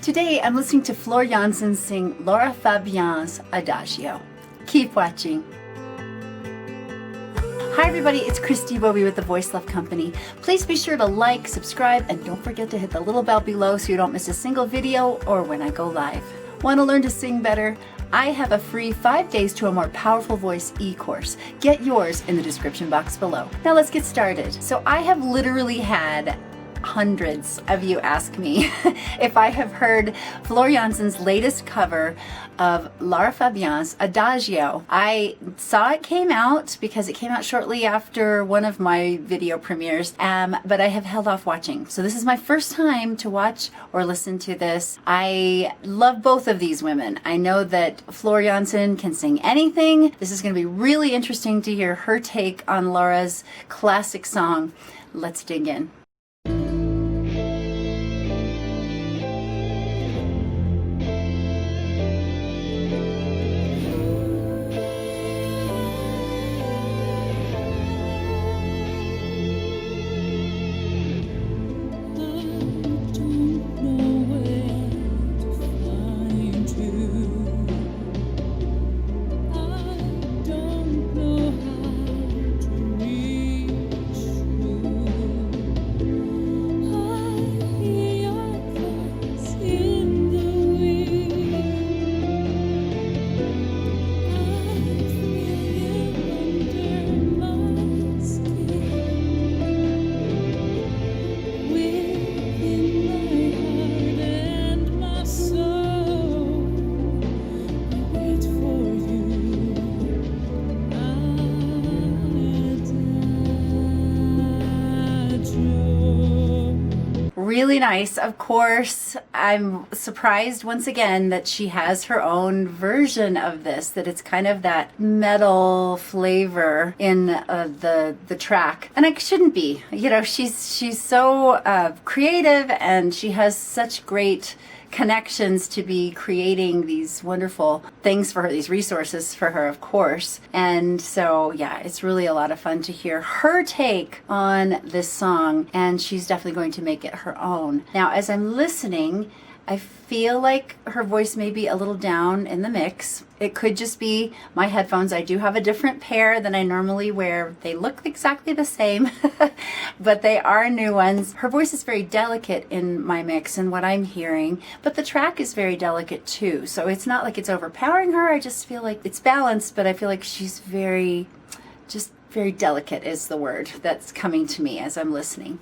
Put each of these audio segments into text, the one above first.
Today I'm listening to Floor Jansen sing Lara Fabian's Adagio. Keep watching. Hi everybody, it's Christi Bovee with the Voice Love Company. Please be sure to like, subscribe, and don't forget to hit the little bell below so you don't miss a single video or when I go live. Want to learn to sing better? I have a free 5 days to a more powerful voice e-course. Get yours in the description box below. Now let's get started. So I have literally had hundreds of you ask me if I have heard Floor Jansen's latest cover of Lara Fabian's Adagio. I saw it came out because it came out shortly after one of my video premieres, but I have held off watching. So this is my first time to watch or listen to this. I love both of these women. I know that Floor Jansen can sing anything. This is going to be really interesting to hear her take on Lara's classic song. Let's dig in. Really nice. Of course, I'm surprised once again that she has her own version of this, that it's kind of that metal flavor in the track. And it shouldn't be. You know, she's so creative, and she has such great connections to be creating these wonderful things for her, these resources for her, of course. And so, yeah, it's really a lot of fun to hear her take on this song, and she's definitely going to make it her own. Now, as I'm listening, I feel like her voice may be a little down in the mix. It could just be my headphones. I do have a different pair than I normally wear. They look exactly the same, but they are new ones. Her voice is very delicate in my mix and what I'm hearing, but the track is very delicate too. So it's not like it's overpowering her. I just feel like it's balanced, but I feel like she's very delicate is the word that's coming to me as I'm listening.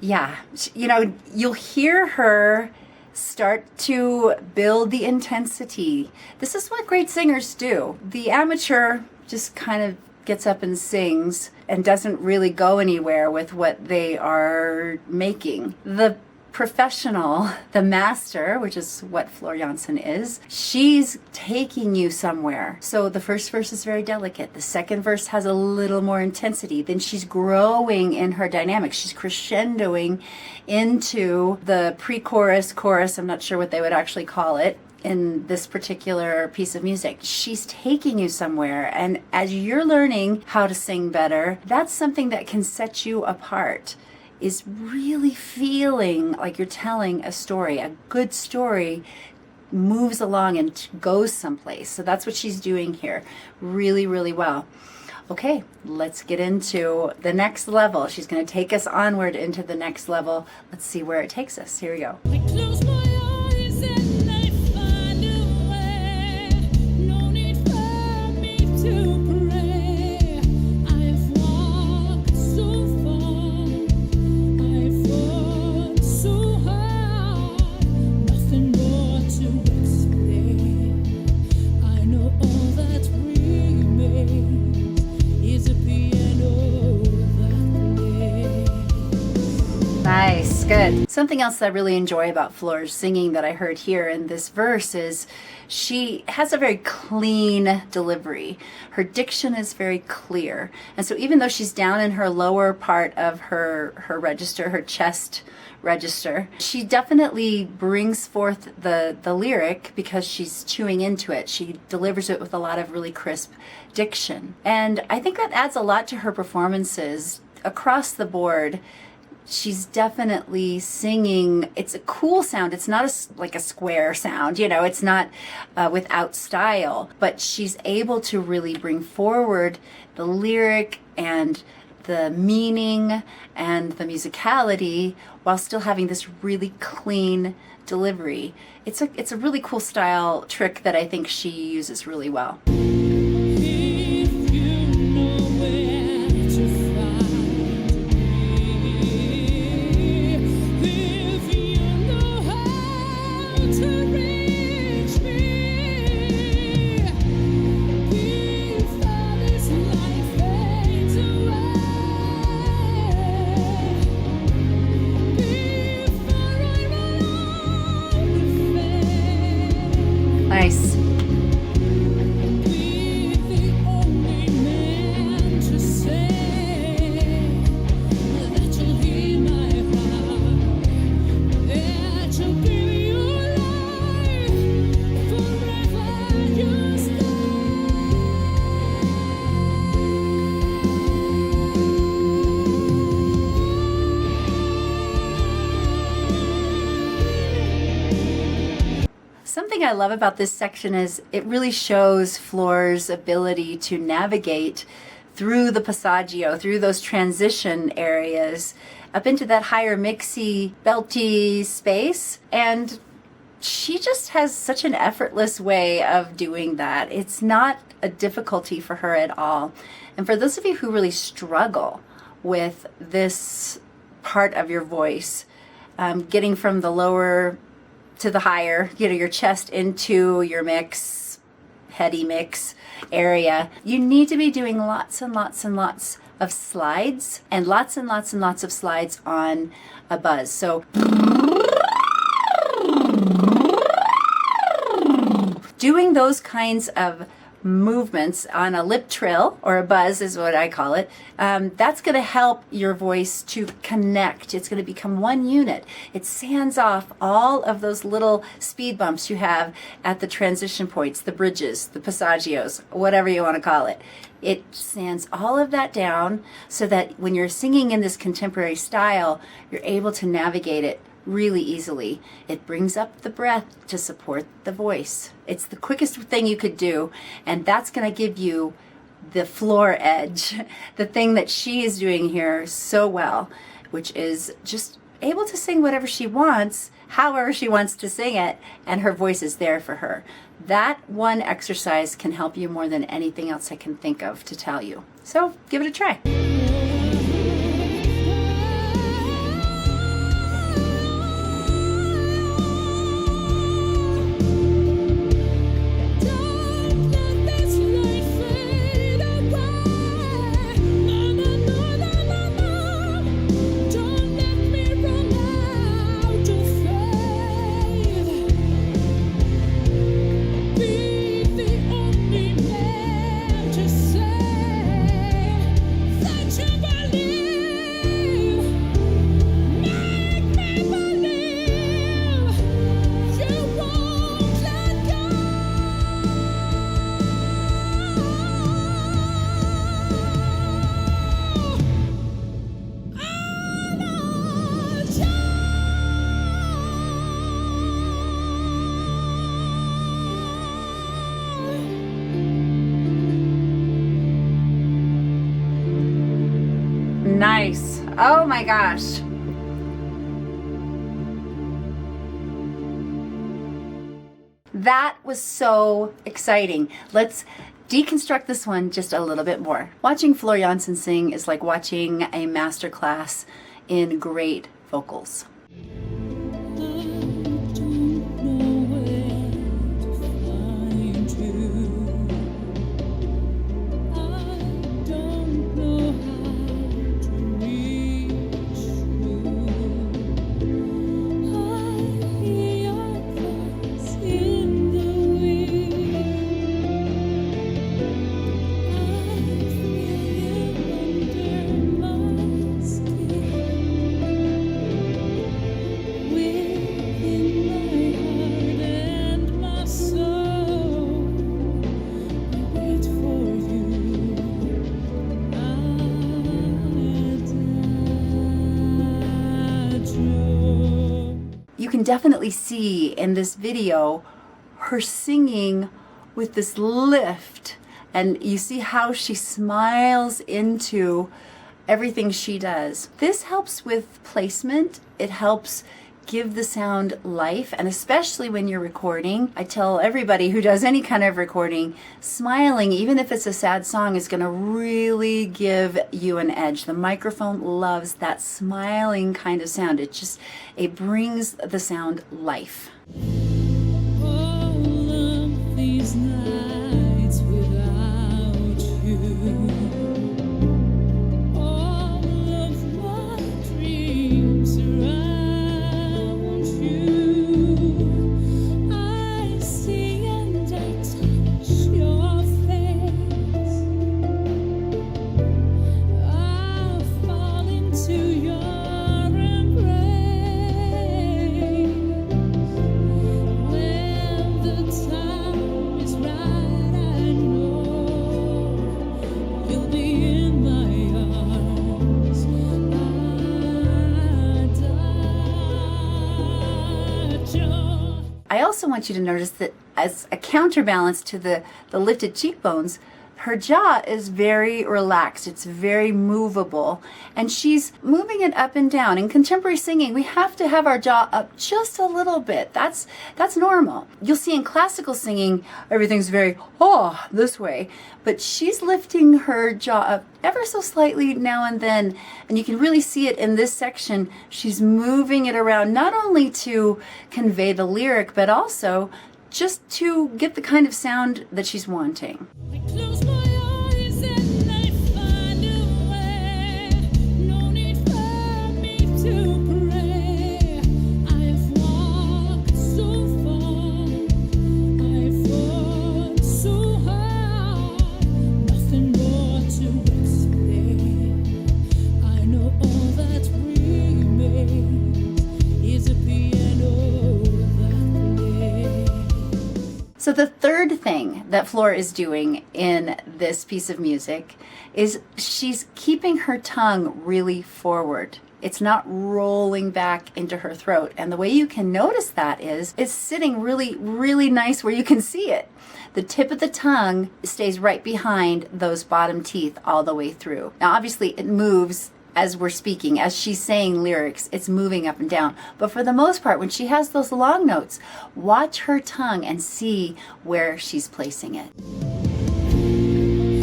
Yeah, you know, you'll hear her start to build the intensity. This is what great singers do. The amateur just kind of gets up and sings and doesn't really go anywhere with what they are making. The professional, the master, which is what Floor Jansen is, she's taking you somewhere. So the first verse is very delicate. The second verse has a little more intensity. Then she's growing in her dynamics. She's crescendoing into the pre-chorus, chorus, I'm not sure what they would actually call it in this particular piece of music. She's taking you somewhere, and as you're learning how to sing better, that's something that can set you apart. Is really feeling like you're telling a story. A good story moves along and goes someplace. So that's what she's doing here. Really, really well. Okay, let's get into the next level. She's going to take us onward into the next level. Let's see where it takes us. Here we go. I close my eyes and I find a way. No need for me to pray. I've walked so far. I've fought so hard. good. Something else that I really enjoy about Floor's singing that I heard here in this verse is she has a very clean delivery. Her diction is very clear. And so even though she's down in her lower part of her register, her chest register, she definitely brings forth the lyric because she's chewing into it. She delivers it with a lot of really crisp diction. And I think that adds a lot to her performances across the board. She's definitely singing. It's a cool sound. It's not like a square sound, you know, it's not without style, but she's able to really bring forward the lyric and the meaning and the musicality while still having this really clean delivery. It's a really cool style trick that I think she uses really well. If you know where to find me, if you know how to reach me, before this life fades away, before I run out of faith. Nice. Be the only man to say that you'll hear my heart, that you'll give your life forever. You stay. Something I love about this section is it really shows Floor's ability to navigate through the passaggio, through those transition areas, up into that higher mixy, belty space. And she just has such an effortless way of doing that. It's not a difficulty for her at all. And for those of you who really struggle with this part of your voice, getting from the lower to the higher, you know, your chest into your mix, heady mix area, you need to be doing lots and lots and lots of slides and lots and lots and lots of slides on a buzz. So doing those kinds of movements on a lip trill or a buzz is what I call it. That's going to help your voice to connect. It's going to become one unit. It sands off all of those little speed bumps you have at the transition points, the bridges, the passaggios, whatever you want to call it. It sands all of that down so that when you're singing in this contemporary style, you're able to navigate it really easily. It brings up the breath to support the voice. It's the quickest thing you could do, and that's going to give you the Floor edge, the thing that she is doing here so well, which is just able to sing whatever she wants, however she wants to sing it, and her voice is there for her. That one exercise can help you more than anything else I can think of to tell you. So give it a try. Don't let this life fade away. No, no, no, no, no, no. Don't let me run out of faith. Be the only man to say that you believe. Make me believe you won't let Nice. Oh my gosh. That was so exciting. Let's deconstruct this one just a little bit more. Watching Floor Jansen sing is like watching a masterclass in great vocals. you can definitely see in this video her singing with this lift, and you see how she smiles into everything she does. This helps with placement. It helps give the sound life, and especially when you're recording, I tell everybody who does any kind of recording, smiling, even if it's a sad song, is going to really give you an edge. The microphone loves that smiling kind of sound. It brings the sound life. All of these nights without you, all of my dreams around you, I see and I touch your face, I fall into your embrace. When the time is right, I know you'll be in my arms. Adagio. I also want you to notice that as a counterbalance to the lifted cheekbones, her jaw is very relaxed. It's very movable, and she's moving it up and down. In contemporary singing, we have to have our jaw up just a little bit. That's normal. You'll see in classical singing, everything's very, this way, but she's lifting her jaw up ever so slightly now and then, and you can really see it in this section. She's moving it around, not only to convey the lyric, but also just to get the kind of sound that she's wanting. I close my eyes and I find a way. No need for me to pray. I've walked so far, I've fought so hard. Nothing more to explain. I know all that remains is a piano that plays. So the third thing that Flor is doing in this piece of music is she's keeping her tongue really forward. It's not rolling back into her throat. And the way you can notice that is it's sitting really, really nice where you can see it. The tip of the tongue stays right behind those bottom teeth all the way through. Now, obviously, it moves as we're speaking, as she's saying lyrics, it's moving up and down. But for the most part, when she has those long notes, watch her tongue and see where she's placing it.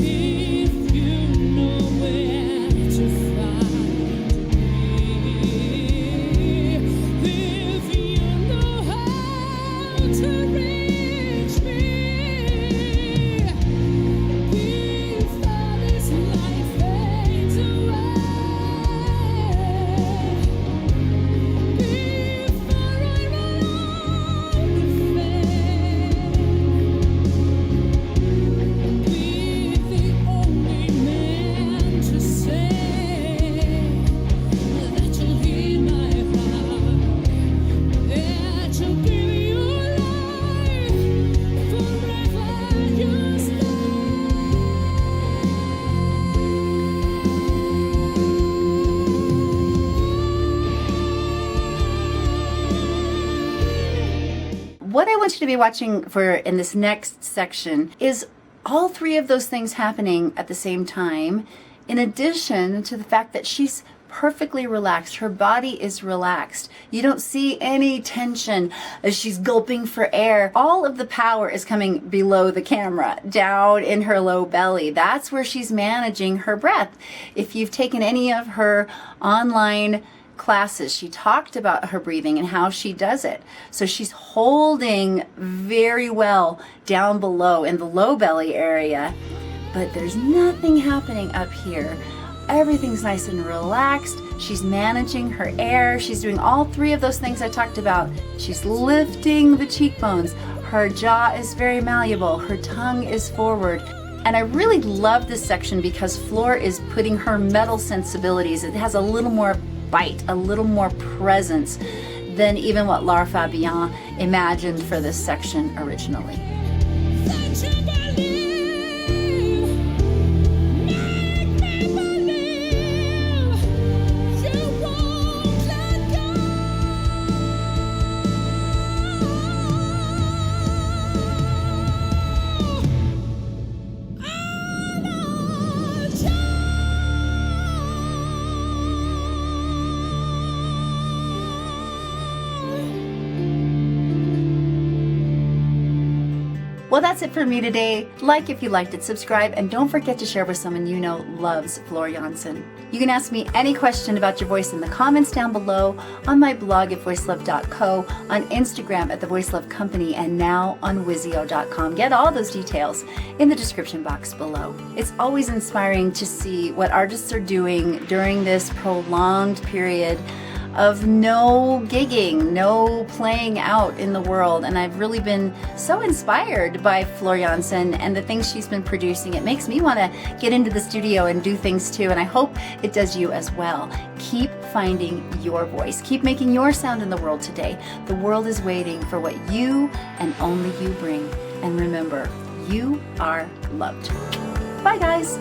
If you know where to find me, if you know how to reach me, before this life fades away, before I run out of faith, be the only man to say that you'll hear my heart, that you'll give your life, forever you'll stay. What I want you to be watching for in this next section is all three of those things happening at the same time, in addition to the fact that she's perfectly relaxed. Her body is relaxed. You don't see any tension as she's gulping for air. All of the power is coming below the camera, down in her low belly. That's where she's managing her breath. If you've taken any of her online classes, she talked about her breathing and how she does it. So she's holding very well down below in the low belly area, but there's nothing happening up here. Everything's nice and relaxed. She's managing her air. She's doing all three of those things I talked about. She's lifting the cheekbones. Her jaw is very malleable. Her tongue is forward. And I really love this section because Flor is putting her metal sensibilities. It has a little more bite, a little more presence than even what Lara Fabian imagined for this section originally. That you believe, make me believe, you won't let go. Well, that's it for me today. Like if you liked it, subscribe, and don't forget to share with someone you know loves Floor Jansen. You can ask me any question about your voice in the comments down below, on my blog at voicelove.co, on Instagram at The Voice Love Company, and now on Wizio.com. Get all those details in the description box below. It's always inspiring to see what artists are doing during this prolonged period of no gigging, no playing out in the world. And I've really been so inspired by Floor Jansen and the things she's been producing. It makes me want to get into the studio and do things too. And I hope it does you as well. Keep finding your voice. Keep making your sound in the world today. The world is waiting for what you and only you bring. And remember, you are loved. Bye, guys.